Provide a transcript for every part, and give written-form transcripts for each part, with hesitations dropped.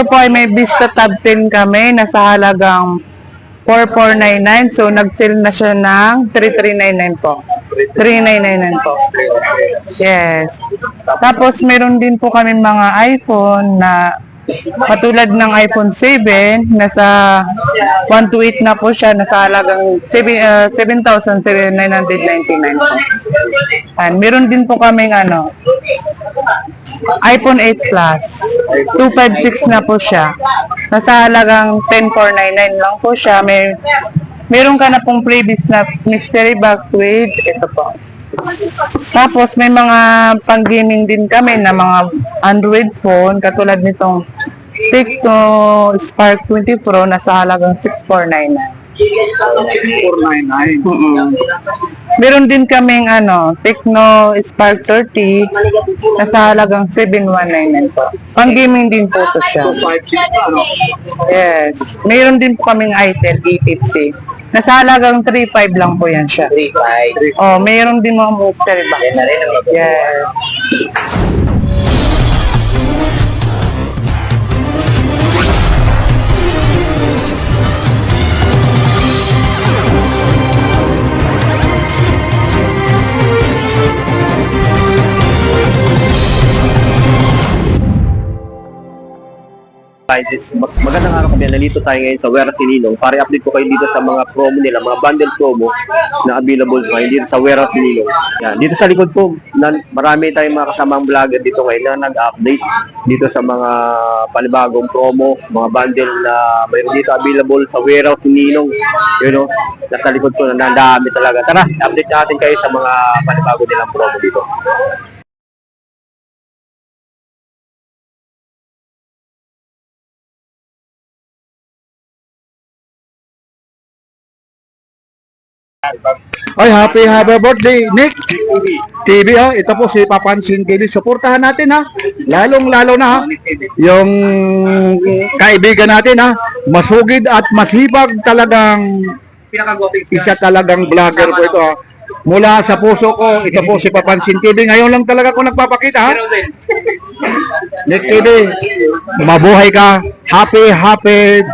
Ito po ay may Vista Tab 10 kami, nasa halagang 4499. So, nag-sale na siya ng 3399 po. 3999 po. Yes. Tapos, meron din po kami mga iPhone na katulad ng iPhone 7, nasa 128 na po siya, nasa halagang 7,999 po. And meron din po kaming iPhone 8 Plus. 256 na po siya. Nasa halagang 10,499 lang po siya. Meron ka na pong previous na mystery box with ito po. Tapos may mga pang-gaming din kami na mga Android phone katulad nitong Tecno Spark 20 Pro nasa halagang 6,499. 6499. Meron din kaming Tecno Spark 30 nasa halagang 7,199 po. Pang-gaming din po to siya. Yes. Meron din po kaming Itel E50. Nasa halagang 3,500 lang po yan siya. 3,500. Oh, meron din mga mystery box. Yan na rin ang maganda. Yes. Magandang araw kami. Nalito tayo ngayon sa Wera Tininong para i-update ko kayo dito sa mga promo nila, mga bundle promo na available ngayon dito sa Wera Tininong. Yan. Dito sa likod ko, marami tayong mga kasamang vlogger dito ngayon na nag-update dito sa mga panibagong promo, mga bundle na mayroon dito available sa Wera Tininong. You know, nasa likod ko na nandami talaga. Tara, update natin kayo sa mga panibagong nilang promo dito. Ay, happy birthday, Nick TV. Ito po si Papansin TV. Suportahan natin ha. Lalong-lalo na ha. Yung kaibigan natin ha. Masugid at masipag talagang isa talagang vlogger po ito ha. Mula sa puso ko, ito po si Papansin TV. Ngayon lang talaga ako nagpapakita ha. Nick TV, mabuhay ka. Happy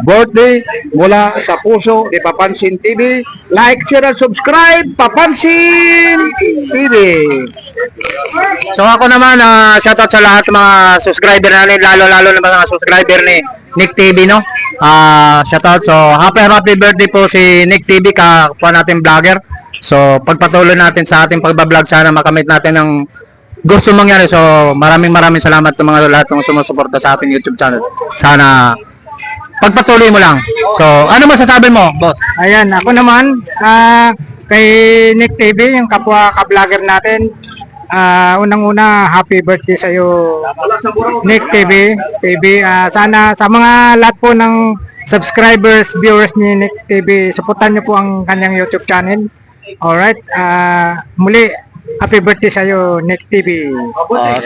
birthday mula sa puso ni Papansin TV. Like, share, and subscribe. Papansin TV. So ako naman, shoutout sa lahat ng mga subscriber natin, lalo-lalo na mga subscriber ni Nick TV, no? Shoutout. So, happy birthday po si Nick TV, kapwa natin vlogger. So, pagpatuloy natin sa ating pagbablog, sana makamit natin ng gusto mangyari. So, maraming salamat sa mga lahat ng sumusuporta sa ating YouTube channel. Sana pagpatuloy mo lang. So, ano masasabi mo, boss? Ayan, ako naman, kay Nick TV, yung kapwa ka-vlogger natin, unang-una, happy birthday sa iyo, Nick TV. Sana sa mga lahat po ng subscribers, viewers ni Nick TV, supportan niyo po ang kanyang YouTube channel. Alright, muli, happy birthday sa iyo, Nick TV.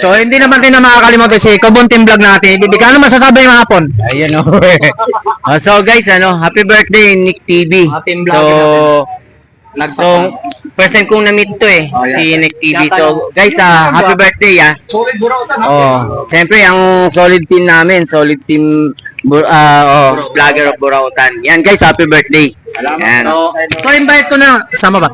So, hindi naman din na makakalimutan si Kabunting Vlog natin. Hindi ka ano masasabi yung hapon? Ayan o. So guys, happy birthday Nick TV. So, first time kong na-meet to si Nick TV. So guys, happy birthday siyempre ang solid team namin, solid team vlogger of Burautan. Yan guys, happy birthday. Yan. So, invite ko na, sama ba?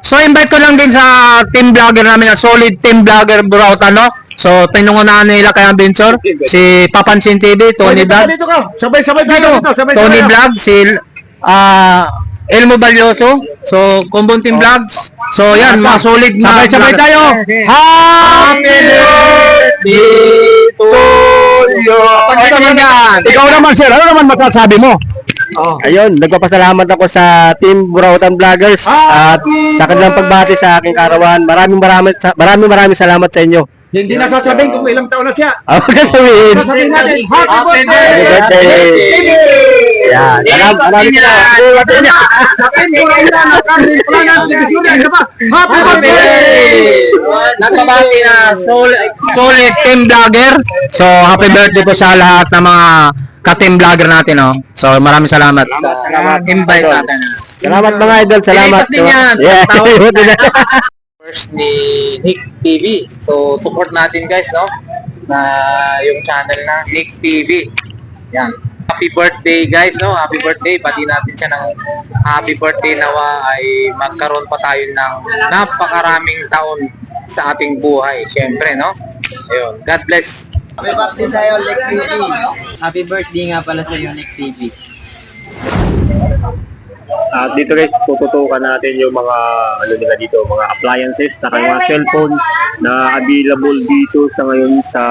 So, invite ko lang din sa team vlogger namin, na solid team vlogger Burautan, no? So, tinungunahan nila kay Ambensor, si Papansin TV, Tony Vlog. Dito ka. Sabay-sabay tayo dito. Tony Vlog, si Elmo Balyoso, so Kumbuntin Vlogs. So yan, mga solid na Sabay-sabay tayo. Happy birthday to you. Ikaw naman, sir. Ano naman masasabi mo? Ayun, nagpapasalamat ako sa Team Burautan Vloggers at sa kanilang pagbati sa aking karawan. Maraming salamat sa inyo. Hindi na sasabihin kung ilang taon na siya. Ako sasabihin. Sasabihin natin, happy birthday! Happy birthday! Yan. Happy birthday! Nagbabati na solid team vlogger. So happy birthday po sa lahat ng mga ka-team vlogger natin, no? So maraming salamat sa invite natin. Salamat mga idol, salamat. Ilipat din yan. Yeah. First ni Nick TV. So support natin guys, no? Na yung channel na Nick TV. Yan. Happy birthday guys, no? Happy birthday. Pati natin siya ng happy birthday, nawa ay magkaroon pa tayo ng napakaraming taon sa ating buhay. Siyempre, no? Ayun. God bless. Happy birthday sa'yo, Nick TV. Happy birthday nga pala sa'yo, Nick TV. At dito guys, tututukan natin yung mga ano nila dito, mga appliances na mga cellphone na available dito sa ngayon sa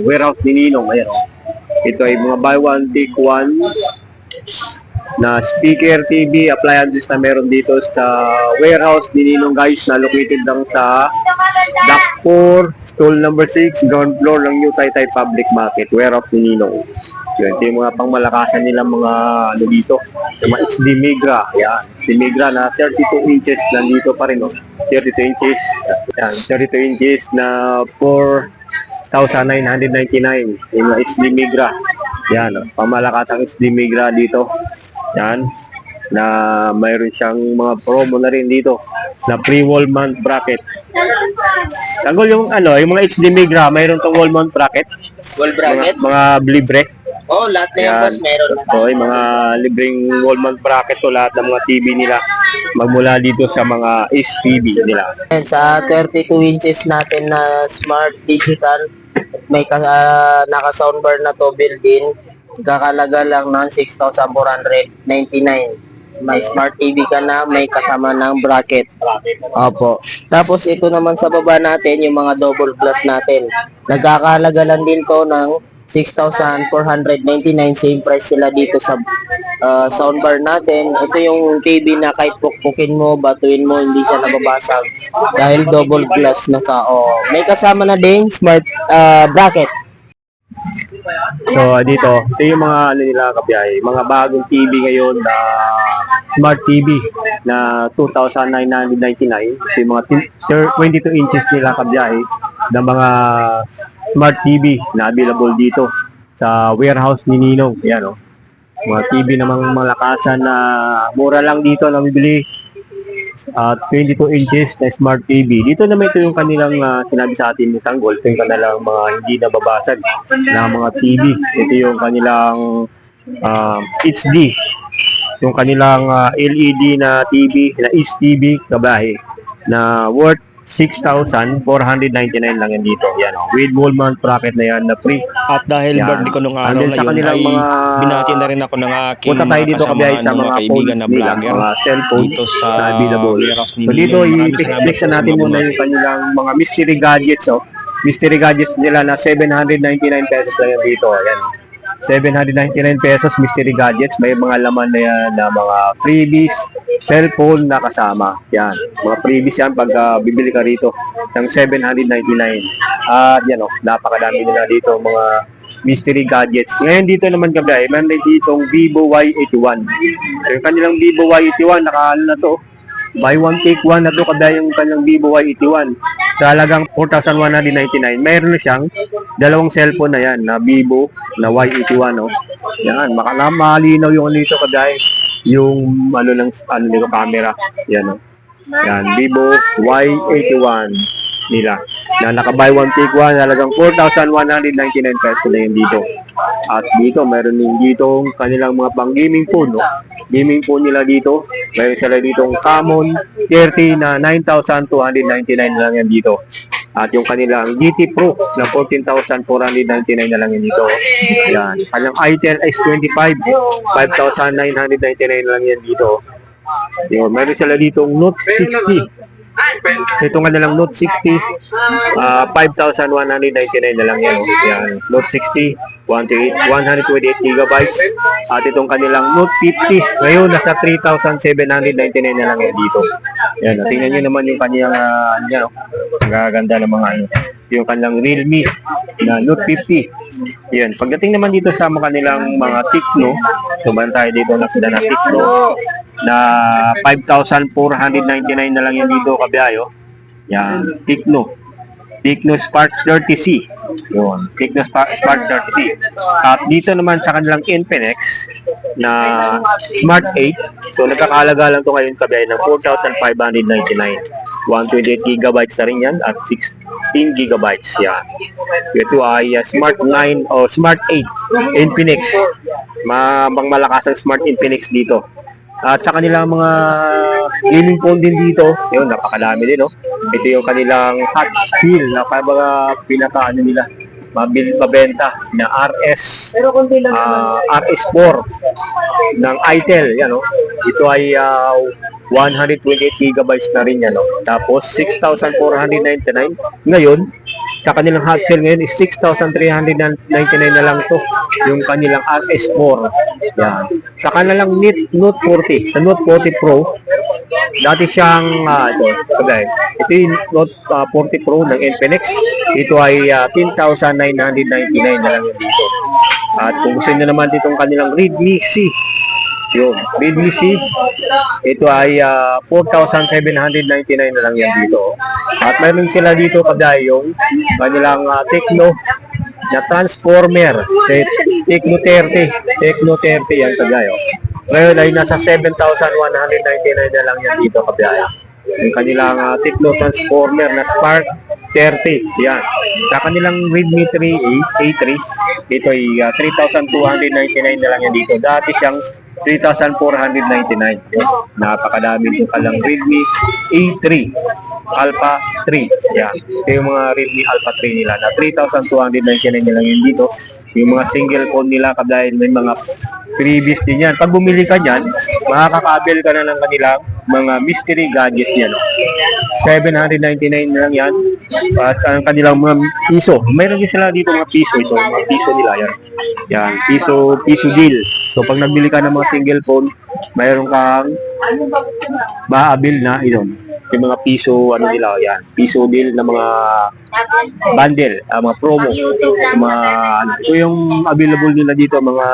warehouse ni Ninong. Ayan, oh. Ito ay mga buy one take one na speaker TV appliances na meron dito sa warehouse ni Ninong guys, na located lang sa Dock 4, stall number 6, ground floor ng New Taytay Public Market, warehouse ni Ninong. Yun, ito yung mga pangmalakasan nilang mga ano dito, yung mga HD Migra. Yan, HD Migra na 32 inches nandito pa rin, oh. 32 inches. Yan, 32 inches na 4,999. Yung mga HD Migra. Yan, oh, pangmalakasang HD Migra dito. Yan, na mayroon siyang mga promo na rin dito na pre-wall mount bracket. Tanggol yung ano, yung mga HD Migra, mayroon tong wall mount bracket. Wall bracket? Mga libre. Oh, lahat na yung boss meron na. So, yung mga libreng wall mount bracket to lahat ng mga TV nila magmula dito sa mga STV nila. Sa 32 inches natin na smart digital, may naka-soundbar na to built-in. Kakalaga lang ng 6,499. May smart TV ka na, may kasama ng bracket. Opo. Tapos ito naman sa baba natin, yung mga double glass natin. Nagkakalaga lang din to ng 6,499. Same price sila dito sa soundbar natin. Ito yung TV na kahit pukpukin mo, batuin mo, hindi siya nababasag dahil double glass na sa may kasama na din smart bracket. So, dito, ito yung mga ano nila kabiyay, mga bagong TV ngayon na smart TV na 2,999. So, yung mga 22 inches nila kabiyay na mga smart TV na available dito sa warehouse ni Ninong. Yan, oh. Mga TV na mga malakasan na mura lang dito na bibili. 22 inches na smart TV. Dito naman ito yung kanilang sinabi sa atin ni Tanggol. Ito yung kanilang mga hindi nababasag na mga TV. Ito yung kanilang HD. Yung kanilang LED na TV, na STV kabahe na worth 6,499 lang yan dito. Yan, oh. With wall mount bracket na yan na free. At dahil Yan. birthday ko nung araw And then na sa yun kanilang ay mga binati na rin ako ng aking punta tayo dito kabiyay sa mga kaibigan na phones nila, vlogger mga cellphone dito sa na available. warehouse ni So dito, Ninong. Maraming i-fix salamat na po natin sa muna mga yung kanilang mga mystery gadgets. Oh. Mystery gadgets nila na 799 pesos lang yan dito. Ayan. 799 pesos mystery gadgets. May mga laman na yan na mga freebies, cellphone na kasama. Yan. Mga freebies yan pag bibili ka rito ng 799. At yan, oh, napakadami nila dito mga mystery gadgets. Ngayon dito naman kabiyay, meron ditong Vivo Y81. So yung kanilang Vivo Y81, naka ano na to, buy one take one na to kabiyay yung kanilang Vivo Y81. Sa halagang 4,199. Meron na siyang dalawang cellphone na yan na Vivo na Y81. Oh. Yan, malinaw yung dito kabiyay. Yung ano nito camera. Yan, oh. Yan, Vivo Y81 nila. Na naka-buy one take one, halagang 4,199 pesos na yun dito. At dito, meron din dito kanilang mga pang-gaming phone, no? Gaming phone nila dito. Meron sila ditong Camon 30 na 9,299 lang yan dito. At yung kanilang GT Pro na 14,499 na lang yan dito. Yan. Kanilang Itel S25, 5,999 lang yan dito. Yun. Meron sila ditong Note 60. So ito nga na lang Note 60, 5,199 na lang yan. Yan. Note 60, 128 gigabytes. At itong kanilang Note 50, ngayon nasa 3,799 na lang yan dito. Yan. Tingnan nyo naman yung kanyang, yan, ang gaganda ng mga ano. Yung kanilang Realme na Note 50. Yan. Pagdating naman dito sa mga kanilang mga Tecno, suman tayo dito na sila na Tecno na 5,499 na lang yan dito kabiyayo. Yan, Tecno Spark 30C. Yun, Tecno Spark 30C. At dito naman sa kanilang Infinix na Smart 8. So nagkakahalaga lang to ngayon kabiyayo ng 4,599. 128 gigabytes na rin yan at 16 gigabytes. Yan. Ito ay Smart 9 o Smart 8 Infinix. Mabang malakas ang Smart Infinix dito. At sa kanilang mga gaming phone din dito, yun, napakadami din, no? Ito yung kanilang hot seal na mga pinaka-ano nila, mabenta na RS4 ng Itel, yan, no? Ito ay 128 gigabytes na rin yan, no? Tapos 6,499. Ngayon, sa kanilang hot sale ngayon is 6,399 na lang to, yung kanilang RS4. Yan. Sa kanilang Note 40, sa Note 40 Pro, dati siyang ito yung Note 40 Pro ng Infinix. Ito ay 10,999 na lang yun dito. At kung gusto nyo naman itong kanilang Redmi C, yun, Redmi C, ito ay 4,799 na lang yan dito. At mayroon sila dito kada yung kanilang Tecno na Transformer, Tecno 30 yan kagayo. Ngayon ay nasa 7,199 na lang yan dito kagayo. Yung kanilang Tecno Transformer na Spark 30, yan. Sa kanilang Redmi 3 A3, ito ay 3,299 na lang yan dito. Dati siyang 3,499. Napakadami yung kalang Redmi A3 Alpha 3. Yan. Ito yung mga Redmi Alpha 3 nila na 3,299 na lang yun dito. Yung mga single phone nila dahil may mga freebies din yan. Pag bumili ka dyan, makakakabel ka na ng kanilang mga mystery gadgets yan. 799 na lang yan. At ang kanilang mga piso. Mayroon din sila dito mga piso. Ito, mga piso nila yan. Yan, piso deal. So pag nagbili ka ng mga single phone, mayroon kang maabil na ito. Yung mga piso, ano nila, yan. Piso deal na mga bundle, mga promo. Ito yung available nila dito, mga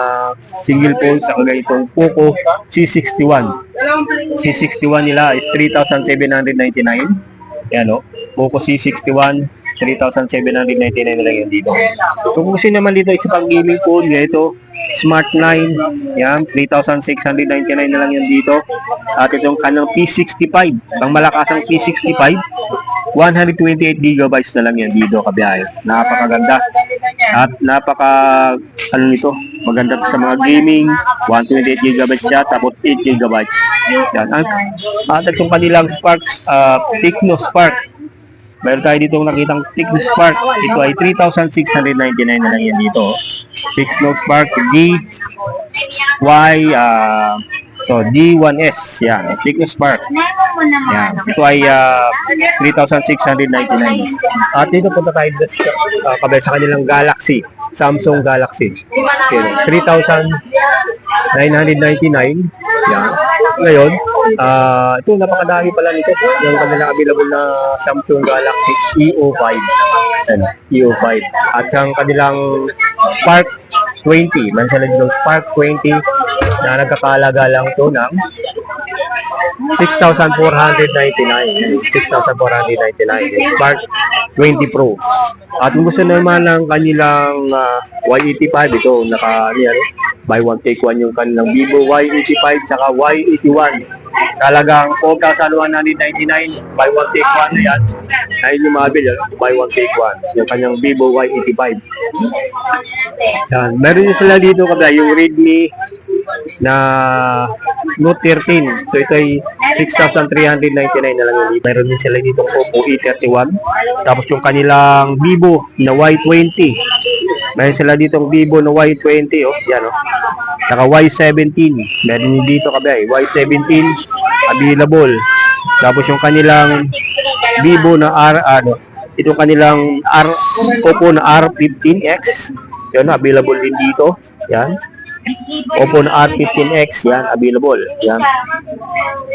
single phones sa ganitong Poco C61. C61 nila is 3,799. Yan, no? Poco C61, 3,799 na lang yan dito. So kung gusto naman dito isa pang gaming phone, ito Smart 9, yan, 3,699 na lang yan dito. At itong kanang P65, ang malakasang P65, 128 gigabytes na lang yan dito kabiyahe. Napakaganda. At ano nito, maganda sa mga gaming, 128 gigabytes siya, tapos 8 gigabytes. Yan. At itong kanilang Spark, Tecno Spark. Mayroon tayo dito nakitang Tecno Spark. Ito ay 3,699 na lang yan dito. Tecno Spark G1S. Yan, Tecno Spark. Yan. Ito ay 3,699. At dito punta tayo kabay sa kanilang Galaxy. Samsung Galaxy. 3,999. Yan. Ngayon, ito napakadami pala nito. Yung kanilang available na Samsung Galaxy EO5. EO5. At yung kanilang Spark 20. Man sila dito Spark 20 na nagkakalaga lang to ng 6,499. 6,499. Spark 20 Pro. At kung gusto naman ng kanilang Y85, ito buy one take one yung kanilang Vivo Y85 tsaka Y81. Talagang 4,199, buy one take one na yan. Ayun yung mabil, buy one take one. Yung kanyang Vivo Y85. Yan. Meron din sila dito kada yung Redmi na Note 13. So ito ay 6,399 na lang yun. Meron din sila dito Oppo E31. Tapos yung kanilang Vivo na Y20. Meron sila dito Vivo na Y20. Oh, yan oh. Saka Y17. Meron din dito kabi. Y17 available. Tapos yung kanilang Vivo na itong kanilang Oppo na R15X. Yan, available din dito. Yan. Oppo na R15X, yan, available. Yan.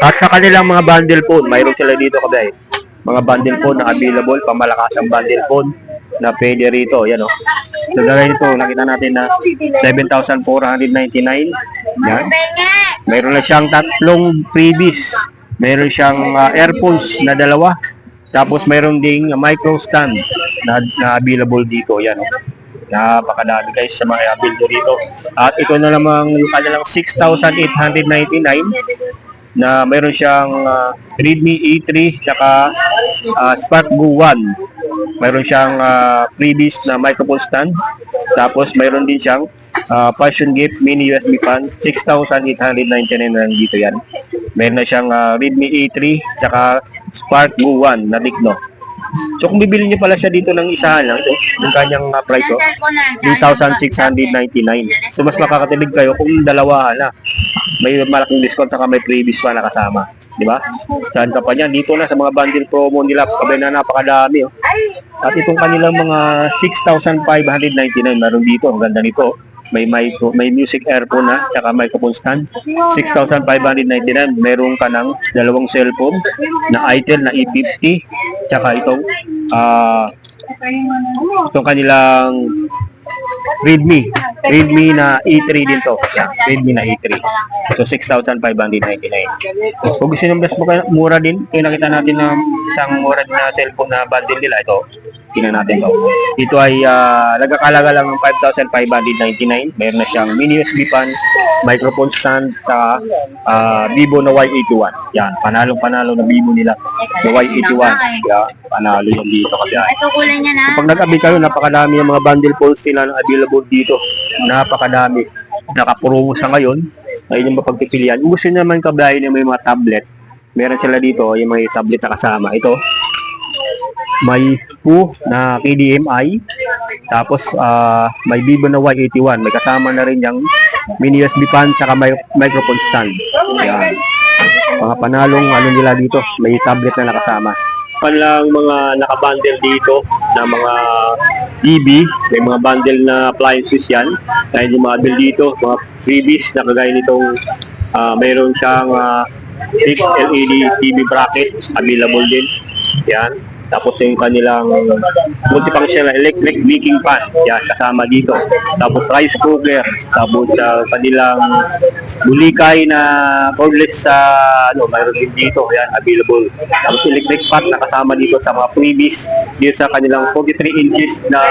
At sa kanilang mga bundle phone, mayroon sila dito kabi. Mga bundle phone na available, pamalakasang bundle phone na pwede rito. Yan o. So, dahil ito, nakita natin na 7,499. Yan. Mayroon na siyang tatlong freebies. Mayroon siyang earphones na dalawa. Tapos mayroon ding micro stand na available dito. Yan o. Napakadami guys sa mga available dito. At ito na namang yung kanilang 6,899 na mayroon siyang Redmi A3 tsaka Spark Go 1. Mayroon siyang freebies na microphone stand. Tapos mayroon din siyang Passion Gift mini USB fan, 6,899 lang dito yan. Meron na siyang Redmi A3 tsaka Spark Go 1 na Tecno. So kung bibili niyo pala siya dito ng isahan lang, ito, yung kanyang price, 3,699. So mas makakatipid kayo kung dalawahan na. May malaking discount saka may freebies pa na kasama. Di ba? Saan ka pa niyan? Dito na sa mga bundle promo nila, kabay na napakadami. Oh. At itong kanilang mga 6,599, meron dito. Ang ganda nito. May music earphone na, tsaka microphone stand. 6,599. Meron ka ng dalawang cellphone na Itel na E50, tsaka itong kanilang Redmi na E3 din to. Yeah, Redmi na E3. So 6,599. Kung gusto nyo mas mura din, yung nakita natin na isang mura din na cellphone na bundle nila, ito. Tingnan natin to. Ito ay nagkakalaga lang ng 5,599. Meron na siyang mini USB fan, microphone stand, sa Vivo na Y81. Yan, panalong-panalo na Vivo nila na Y81. Yeah, panalo yan dito kasi. Ito kulay niya na. Pag nag-abi kayo, napakadami yung mga bundle phones nila na available dito. Napakadami. Nakapromo sa ngayon. Ayun yung mapagpipilian. Kung gusto naman kabayan yung may mga tablet, meron sila dito, yung mga tablet na kasama. Ito, may PU na KDMI, tapos may Vivo na Y81, may kasama na rin yung mini USB fan saka microphone stand. Yan. Mga panalong ano nila dito, may tablet na nakasama. Panlang mga nakabundle dito na mga TV, may mga bundle na appliances yan. Dahil yung mga bill dito, mga freebies na kagaya nitong mayroon siyang 6 LED TV bracket, available din. Yan. Tapos yung kanilang multifunctional electric baking pan, yan, kasama dito. Tapos rice cooker, tapos kanilang bulikay na cordless sa mayroon din dito, yan, available. Tapos electric pot na kasama dito sa mga freebies dito sa kanilang 43 inches na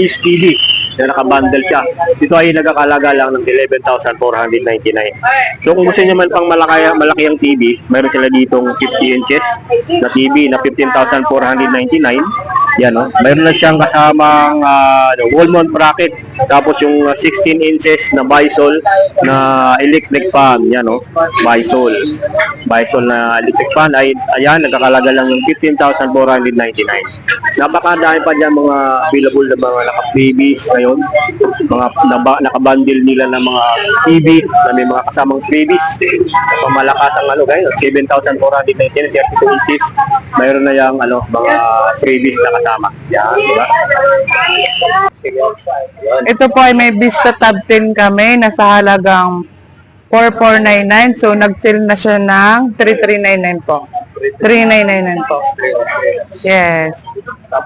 East TV na nakabundle siya. Dito ay nagkakalaga lang ng 11,499. So kung gusto niyo man pang malaki ang TV, mayroon sila ditong 50 inches na TV na 15,499. Yan, no? Mayroon na siyang kasamang wall mount bracket, tapos yung 16 inches na Bisol na electric fan. Yan, no? Bisol na electric fan ay ayan, nagkakalaga lang ng 15,499. Napakadami pa dyan mga available na mga naka-freebies ngayon, mga naka-bundle nila ng mga TV na may mga kasamang freebies na pamalakas ang guys, 7,499, 32 inches. Mayroon na yung mga freebies na kasama. Yan, diba? Ito po ay may Vista Tab 10 kami, nasa halagang 4,499. So, nag-sale na siya ng 3,399 po. 3,999 po. Yes.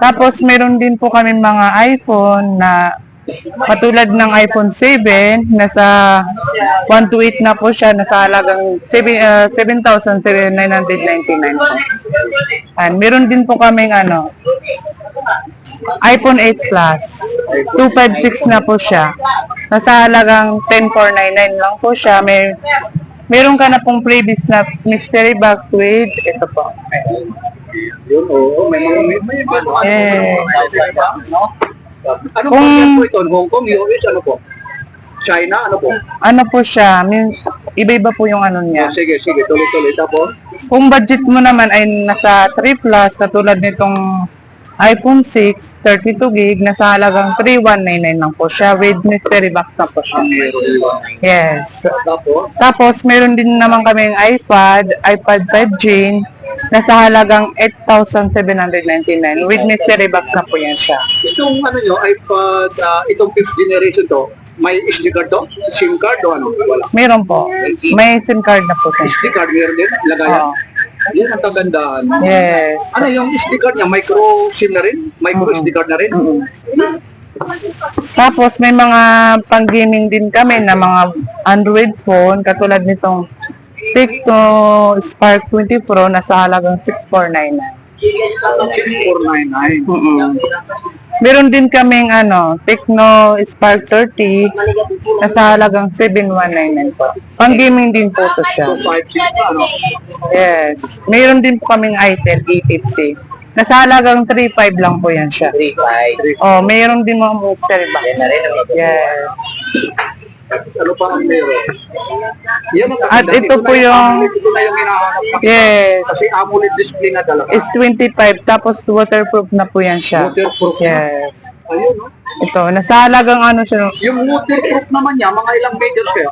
Tapos, meron din po kami mga iPhone na katulad ng iPhone 7, nasa 128 na po siya, nasa halagang 7,999 po. And meron din po kaming iPhone 8 Plus. 256 na po siya. Nasa halagang 10,499 lang po siya. Meron ka na pong previous na mystery box with ito po. Yun, oo. May mga Yes. Anong market po ito? Hong Kong, US, ano po? China, ano po? Ano po siya? Iba-iba po yung niya. Sige, tuloy-tuloy. Tapos, Kung budget mo naman ay nasa 3 Plus, katulad nitong iPhone 6, 32 gig, nasa halagang 3,199 lang po siya with mystery box na po siya. Yes. Tapos, meron din naman kaming iPad 5G, nasa halagang 8,799 with mystery box na po yan siya. itong iPad, itong 5th generation to, may SD card to? SIM card o ano? Wala. Meron po. May SIM card na po siya. SD card meron din? Lagayan? Oo. Yan ang kagandahan. Yes. Ano yung SD card niya? Micro SIM na rin? Micro SD card na rin? Tapos may mga pang-gaming din kami na mga Android phone katulad nitong Tecno Spark 20 Pro nasa halagang 6,499. 6,499. Meron din kaming Tecno Spark 30 nasa halagang 7,199 po. Pang-gaming din po to siya. 5, 6, ano? Yes. Meron din po kaming Itel E50 Nasa halagang 3.5 lang po yan siya. 3.5. Oh, mayroon din mga mystery box. Yan na rin ang ito. Yes. Ano pa ang meron? Yan ang At ito po yung, ito na yung hinahanap natin. yes, Kasi AMOLED display na talaga. is 25 tapos waterproof na po yan siya. Waterproof na. Yes. Ayun, no? Ito, nasa halagang ano siya, Yung waterproof naman niya, mga ilang meters kaya?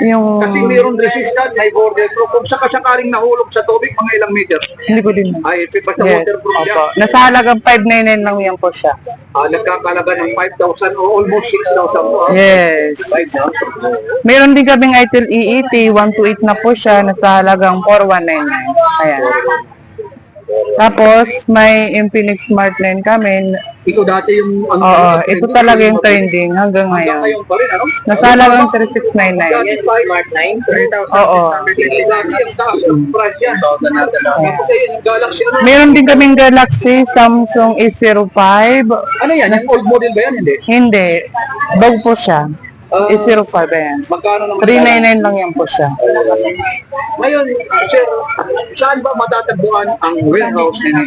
yung, Kasi mayroon resistant, may border proof. Kung sakaling nahulog sa tubig, mga ilang meters. hindi ko din. Ay, basta Yes, waterproof niya. opo. Nasa halagang 599 lang yan po siya. Nagkakalaga ng 5,000 o almost 6,000 po. Yes. 5,000. Meron din kaming ITEL EET, 128 na po siya, nasa halagang 4199. Ayan. Tapos, may Infinix Smart 9 kami. Ito dati yung... Oo, ito talaga yung trending hanggang Hanggang ngayon. ngayon pa rin, ano? Nasa halagang 3699. Dati Smart 9? Oo. Dati yung taas yung price yan. Tapos ayun, yung Galaxy, ano? Meron din kaming Galaxy Samsung A05. Ano yan? Yung old model ba yan? Hindi. Hindi. Bago po siya. A05 ba yan? Magkano naman? 399 lang yan po siya. Ngayon, sir, saan ba matatagpuan ang warehouse ninyo?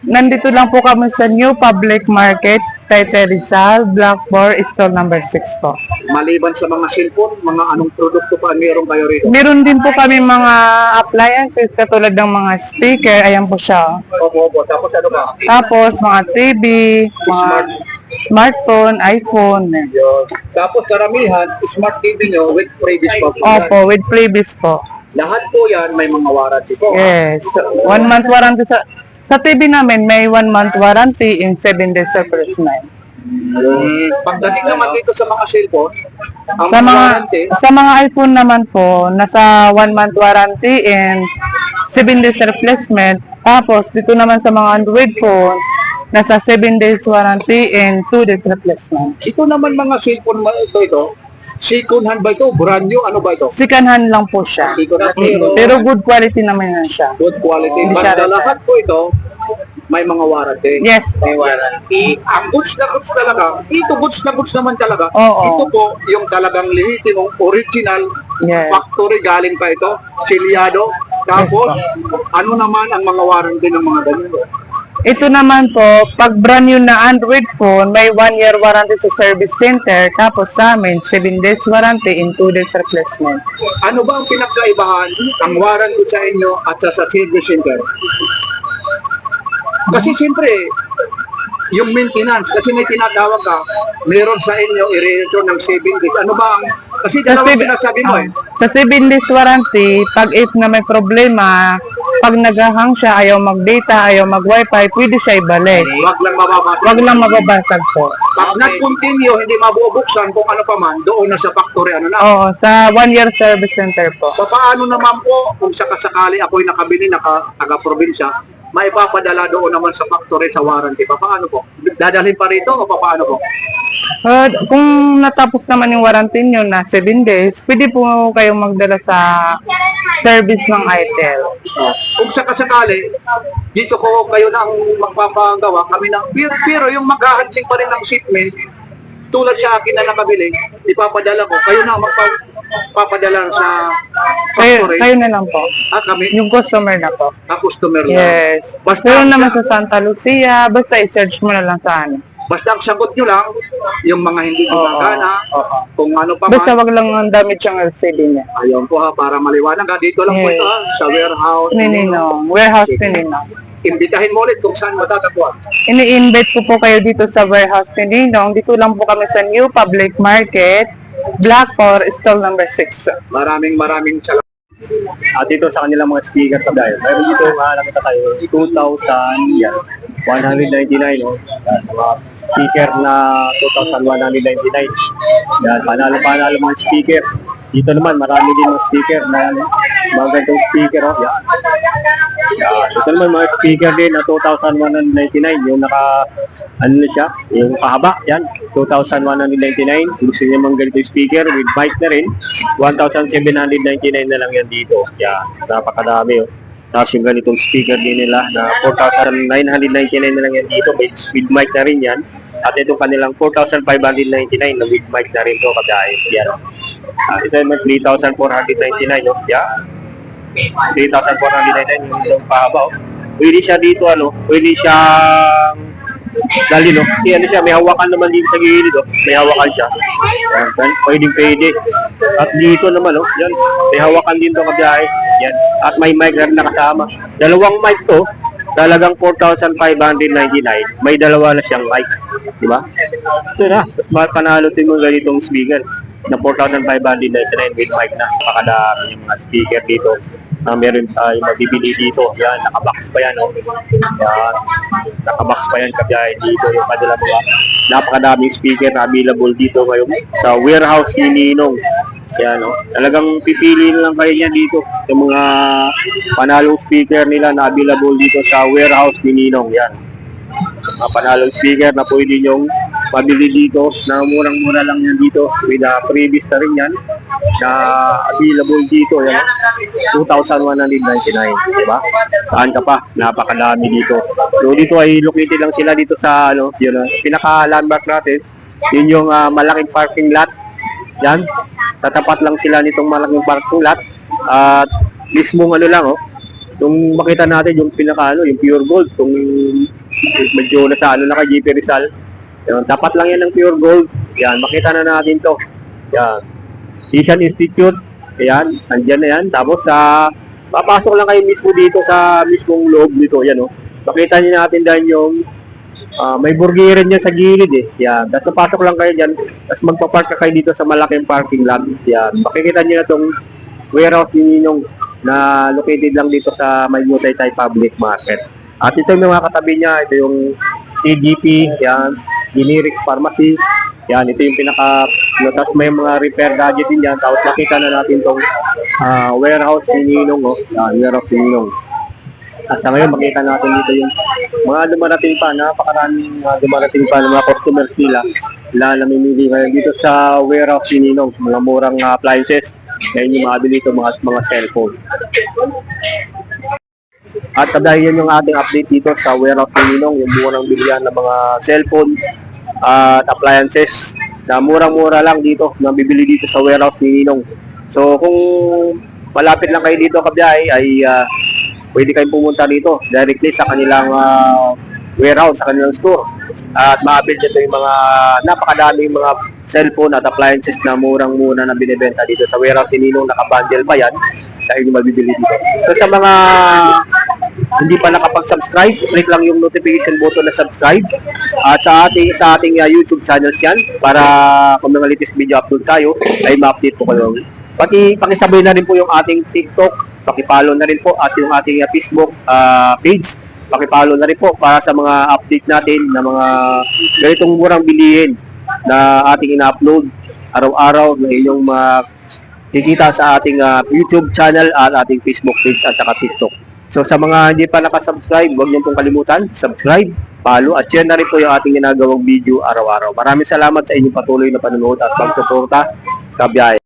Nandito lang po kami sa New Public Market, Taytay Rizal, Blackboard, stall number 6 po. Maliban sa mga cellphone, mga anong produkto pa meron kayo rito? Meron din po kami mga appliances katulad ng mga speaker, ayan po siya. Opo. Tapos ano ba? Tapos mga TV, mga smartphone, iPhone. Yun. Tapos karamihan, smart TV nyo with previous pa po. Opo, with previous po. Lahat po yan may mga warranty po. Yes. 1 month warranty sa TV namin, may 1 month warranty in 7 days replacement. Pagdating naman dito sa mga cellphone, ang Sa mga warranty, sa mga iPhone naman po, nasa 1 month warranty and 7 days replacement. Tapos dito naman sa mga Android phone, nasa 7 days warranty and 2 days replacement. ito naman mga cellphone ito, second hand ba ito? Brand new? Ano ba ito? Second hand lang po siya. Second hand. Pero good quality naman yan siya. Good quality. Hindi siya Basta lahat po ito, may mga warranty. Yes. May warranty. Ang goods na goods talaga, ito goods na goods naman talaga. Oo. Ito po yung talagang lehitimong original Yes. factory galing pa ito, silyado. Tapos, ano naman ang mga warranty ng mga ganyan? Ito naman po, pag brand new na Android phone, may 1 year warranty sa service center. Tapos sa amin, 7 days warranty in 2 days replacement. Ano ba ang pinagkaibahan ang warranty sa inyo at sa service center? Kasi siyempre, yung maintenance, kasi may tinatawag ka, meron sa inyo i-return ng 7 days. Ano ba ang, kasi dalawang sinasabi mo eh. Sa 7 days warranty, pag if na may problema, pag naghahang siya, ayaw mag-data, ayaw mag-wifi, pwede siya ibalik. Wag lang mababasa. Wag lang mababasag po. Pag nag-continue, hindi mabubuksan kung ano pa man, doon na sa factory, ano na. Oo, sa 1 year service center po. Paano naman po, kung sakasakali ako'y nakabili, taga-probinsya, maipapadala doon naman sa factory sa warranty. Paano po? Dadalhin pa rito o paano po? Kung natapos naman yung warranty nyo na 7 days, pwede po kayong magdala sa service ng ITEL. Kung sakasakali, dito ko kayo na ang magpapagawa kami ng, pero yung maghahandling pa rin ng shipment, tulad sa akin na nakabili, ipapadala ko, kayo na ang magpapadala sa factory. Kayo na lang po. Kami, Yung customer na po. customer lang. Yes. Basta, Meron naman sa Santa Lucia, basta i-search mo na lang sa ano. basta ang sagot nyo lang, yung mga hindi gumagana, kung ano pa Basta man. wag lang ang damage yung LCD niya. Ayun po ha, para maliwanag ha. Dito lang po Yes. ito ha, sa warehouse. Nininong. Warehouse Nininong. Imbitahin mo ulit kung saan matatagpuan. Ini-invite ko po kayo dito sa warehouse Nininong. Dito lang po kami sa New Public Market, Blackboard, stall number 6. Maraming salamat. At dito sa kanilang mga speaker sa dahil. Meron dito nakita tayo 2,000 yan. 199 no? Yan, mga speaker na 2,199. Yan, panalo mga speaker. Dito naman marami din mga speaker na ano, mga ganitong speaker oh. Yan. Yan. Ito naman mga speaker din na 2,199 yung naka ano na siya, yung pahaba, yan, 2,199. Gusto niya mga ganito speaker with mic na rin, 1,799 na lang yan dito. Yan, napakadami oh. Tapos yung ganitong speaker din nila na 4,999 na lang yan dito, with mic na rin yan. At itong kanilang 4,599 na with mic na rin to kagaya. Yan. Ito yung 3,499 no? Yan. 3,499 yung pahaba oh. pwede siya dito, pwede siya dali, no? Kasi ano siya, may hawakan naman dito sa gilid, may hawakan siya. Pwede. At dito naman, yan, may hawakan din to kabiyahe. Yan. At may mic na rin nakasama. Dalawang mic to, talagang 4,599. May dalawa na siyang mic. Di ba? Ito na, mas panalo din mo ganitong speaker na 4,599 with mic na. Napakadami yung mga speaker dito. Meron tayong mabibili dito. Yan, nakabox pa yan. Yan, nakabox pa yan kabiyahe dito. Yung kanila mga napakadaming speaker na available dito ngayon sa warehouse ni Ninong. Yan, talagang pipili na lang kayo yan dito. Yung mga panalong speaker nila na available dito sa warehouse ni Ninong. Yan. Mga panalong speaker na pwede nyong mabili dito na murang-mura lang yan dito with previous na rin yan na available dito yan 2,199, diba? Saan ka pa? Napakadami dito. So dito ay located lang sila dito sa yun, pinaka landmark natin. Yun yung malaking parking lot. Yan. Tatapat lang sila nitong malaking parking lot at mismong lang kung makita natin yung pinaka yung pure gold, kung medyo nasa na kay JP Rizal. Yan, dapat lang yan ng pure gold. Yan, makita na natin to. Yan. Asian Institute. Yan, andyan na yan. Tapos papasok lang kayo mismo dito sa mismong loob dito. Yan, makita niyo natin dyan yung may burgiran dyan sa gilid Yan. Tapos papasok lang kayo dyan. Tapos magpapark ka kayo dito sa malaking parking lot. Yan. Makikita niyo na itong warehouse ni Ninong na located lang dito sa Maymo Taytay Public Market. At ito yung mga katabi niya. Ito yung TGP. Yan. Generic Pharmacy. Yan, ito yung tapos may mga repair gadget din yan. Tapos nakita na natin itong warehouse ni Ninong. Yan, warehouse ni Ninong. At sa ngayon, makita natin dito yung mga dumarating pa, napakaraming dumarating pa ng mga customers nila na namimili ngayon dito sa warehouse ni Ninong. Mga murang appliances. Ngayon yung mabili ito, mga cellphone. At dahil yan yung ating update dito sa warehouse ni Ninong, yung murang bilihan ng mga cellphone at appliances na murang-mura lang dito na bibili dito sa warehouse ni Ninong. So kung malapit lang kayo dito kabiyahe ay pwede kayong pumunta dito directly sa kanilang warehouse, sa kanilang store. At ma-avail dito yung mga napakadaming mga cellphone at appliances na murang-mura na binibenta dito sa warehouse ni Ninong. Nakabundle pa yan sa inyo mabibili dito. So sa mga hindi pa nakapag-subscribe, click lang yung notification button na subscribe. At sa ating YouTube channels yan para kung mga latest video upload tayo ay ma-update po kayo. Pakisabay na rin po yung ating TikTok, pakipollow na rin po at yung ating Facebook page. Pakipollow na rin po para sa mga update natin na mga ganitong murang bilihin na ating ina-upload araw-araw na inyong makikita sa ating YouTube channel at ating Facebook page at saka TikTok. So sa mga hindi pa nakasubscribe, huwag niyo pong kalimutan, subscribe, follow at share na rin po yung ating ginagawang video araw-araw. Maraming salamat sa inyong patuloy na panonood at pagsuporta. Kabiyahe.